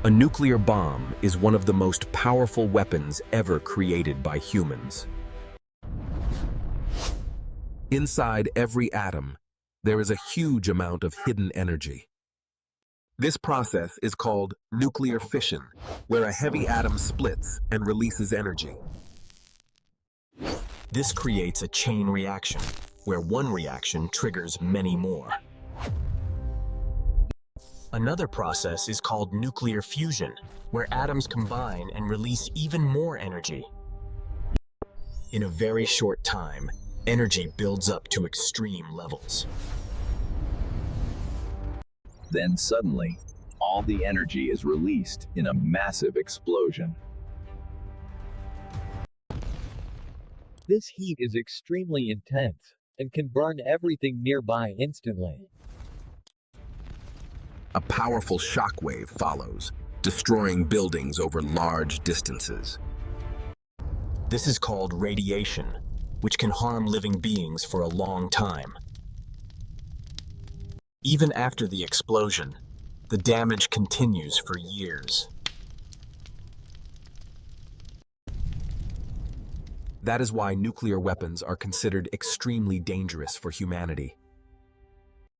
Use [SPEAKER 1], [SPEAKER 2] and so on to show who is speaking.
[SPEAKER 1] A nuclear bomb is one of the most powerful weapons ever created by humans. Inside every atom, there is a huge amount of hidden energy. This process is called nuclear fission, where a heavy atom splits and releases energy. This creates a chain reaction, where one reaction triggers many more. Another process is called nuclear fusion, where atoms combine and release even more energy. In a very short time, energy builds up to extreme levels.
[SPEAKER 2] Then suddenly, all the energy is released in a massive explosion.
[SPEAKER 3] This heat is extremely intense and can burn everything nearby instantly.
[SPEAKER 1] A powerful shockwave follows, destroying buildings over large distances. This is called radiation, which can harm living beings for a long time. Even after the explosion, the damage continues for years. That is why nuclear weapons are considered extremely dangerous for humanity.